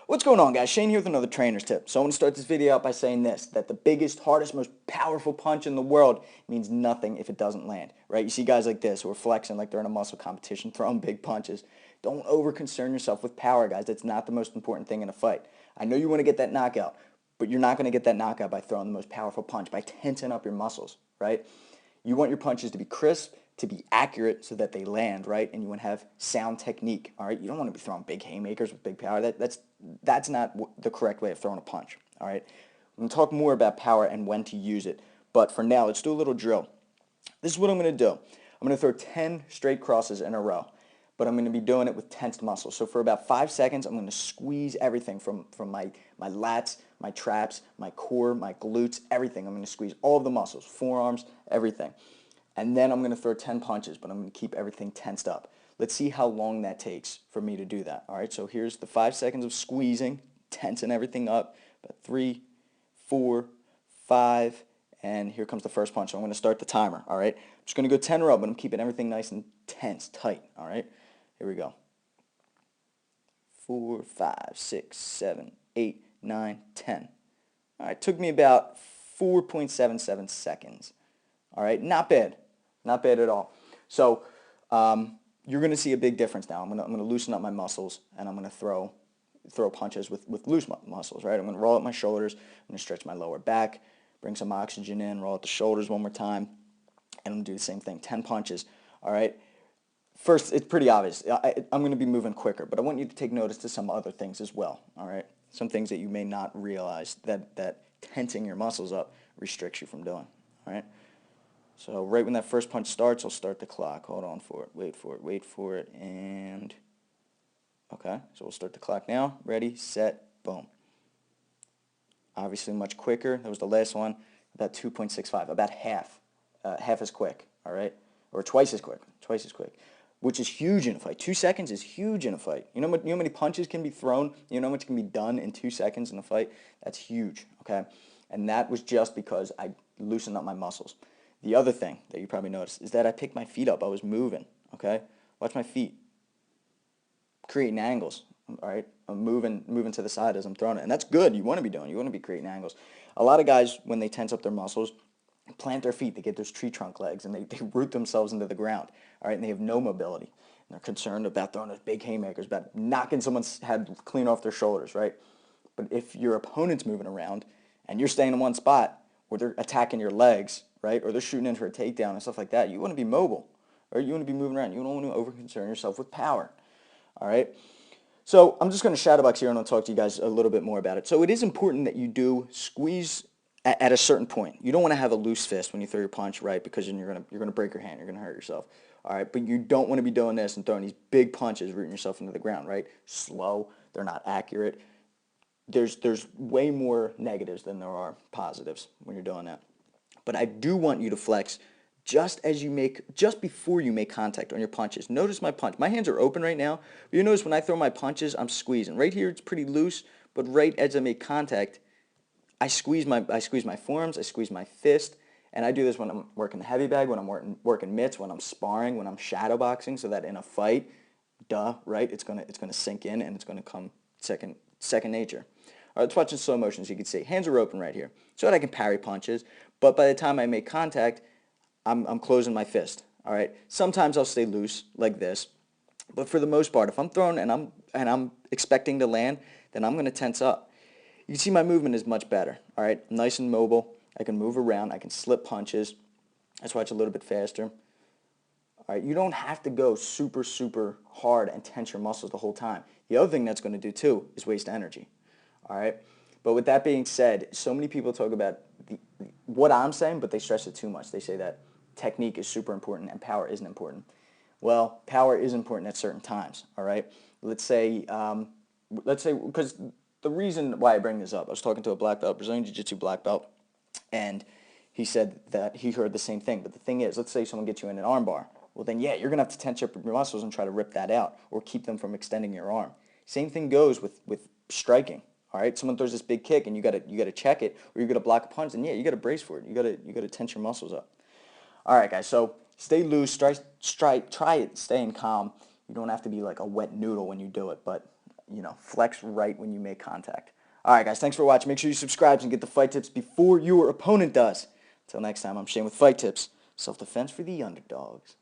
What's going on, guys? Shane here with another trainer's tip. So I want to start this video out by saying this, that the biggest, hardest, most powerful punch in the world means nothing if it doesn't land, right? You see guys like this who are flexing like they're in a muscle competition, throwing big punches. Don't over-concern yourself with power, guys. That's not the most important thing in a fight. I know you want to get that knockout, but you're not going to get that knockout by throwing the most powerful punch, by tensing up your muscles, right? You want your punches to be crisp, to be accurate so that they land, right? And you want to have sound technique, all right? You don't want to be throwing big haymakers with big power. That's not the correct way of throwing a punch, all right? I'm going to talk more about power and when to use it. But for now, let's do a little drill. This is what I'm going to do. I'm going to throw 10 straight crosses in a row, but I'm going to be doing it with tensed muscles. So for about 5 seconds, I'm going to squeeze everything from my lats, my traps, my core, my glutes, everything. I'm going to squeeze all of the muscles, forearms, everything. And then I'm going to throw 10 punches, but I'm going to keep everything tensed up. Let's see how long that takes for me to do that. All right, so here's the 5 seconds of squeezing, tensing everything up. About 3, 4, 5, and here comes the first punch. So I'm going to start the timer. All right, I'm just going to go 10 row, but I'm keeping everything nice and tense, tight. All right, here we go. 4, 5, 6, 7, 8, 9, 10. All right, took me about 4.77 seconds. All right, not bad. Not bad at all. So you're going to see a big difference now. I'm going to loosen up my muscles, and I'm going to throw punches with loose muscles, right? I'm going to roll up my shoulders. I'm going to stretch my lower back, bring some oxygen in, roll out the shoulders one more time, and I'm going to do the same thing, 10 punches, all right? First, it's pretty obvious. I'm going to be moving quicker, but I want you to take notice to some other things as well, all right? Some things that you may not realize that tensing your muscles up restricts you from doing, all right? So right when that first punch starts, I'll start the clock. Hold on for it, wait for it, and okay, so we'll start the clock now. Ready, set, boom. Obviously much quicker. That was the last one, about 2.65, about half as quick, all right? Or twice as quick, which is huge in a fight. 2 seconds is huge in a fight. You know how many punches can be thrown? You know how much can be done in 2 seconds in a fight? That's huge, okay? And that was just because I loosened up my muscles. The other thing that you probably noticed is that I picked my feet up. I was moving, okay? Watch my feet. Creating angles, all right? I'm moving to the side as I'm throwing it. And that's good. You want to be doing. You want to be creating angles. A lot of guys, when they tense up their muscles, plant their feet. They get those tree trunk legs, and they root themselves into the ground, all right? And they have no mobility. And they're concerned about throwing those big haymakers, about knocking someone's head clean off their shoulders, right? But if your opponent's moving around and you're staying in one spot, or they're attacking your legs, right? Or they're shooting in for a takedown and stuff like that. You want to be mobile, or you want to be moving around. You don't want to over-concern yourself with power, all right? So I'm just going to shadowbox here, and I'll talk to you guys a little bit more about it. So it is important that you do squeeze at a certain point. You don't want to have a loose fist when you throw your punch, right? Because then you're going to break your hand. You're going to hurt yourself, all right? But you don't want to be doing this and throwing these big punches, rooting yourself into the ground, right? Slow. They're not accurate. There's way more negatives than there are positives when you're doing that. But I do want you to flex just before you make contact on your punches. Notice my punch. My hands are open right now. But you notice when I throw my punches, I'm squeezing. Right here, it's pretty loose, but right as I make contact, I squeeze my forearms, I squeeze my fist, and I do this when I'm working the heavy bag, when I'm working mitts, when I'm sparring, when I'm shadow boxing, so that in a fight, right? It's gonna sink in, and it's gonna come second nature. All right, let's watch in slow motion so you can see. Hands are open right here, so that I can parry punches. But by the time I make contact, I'm closing my fist. All right. Sometimes I'll stay loose like this, but for the most part, if I'm throwing and I'm expecting to land, then I'm going to tense up. You can see my movement is much better. All right. I'm nice and mobile. I can move around. I can slip punches. Let's watch a little bit faster. All right. You don't have to go super, super hard and tense your muscles the whole time. The other thing that's going to do too is waste energy. All right. But with that being said, so many people talk about what I'm saying, but they stress it too much. They say that technique is super important and power isn't important. Well, power is important at certain times. All right. Let's say because the reason why I bring this up, I was talking to a black belt, Brazilian Jiu-Jitsu black belt, and he said that he heard the same thing. But the thing is, let's say someone gets you in an arm bar. Well, then yeah, you're gonna have to tense up your muscles and try to rip that out or keep them from extending your arm. Same thing goes with striking. All right, someone throws this big kick and you gotta check it, or you gotta block a punch, and yeah, you gotta brace for it. You gotta tense your muscles up. All right, guys. So stay loose. Try it. Staying calm. You don't have to be like a wet noodle when you do it, but flex right when you make contact. All right, guys, thanks for watching. Make sure you subscribe and get the fight tips before your opponent does. Until next time, I'm Shane with Fight Tips. Self-defense for the underdogs.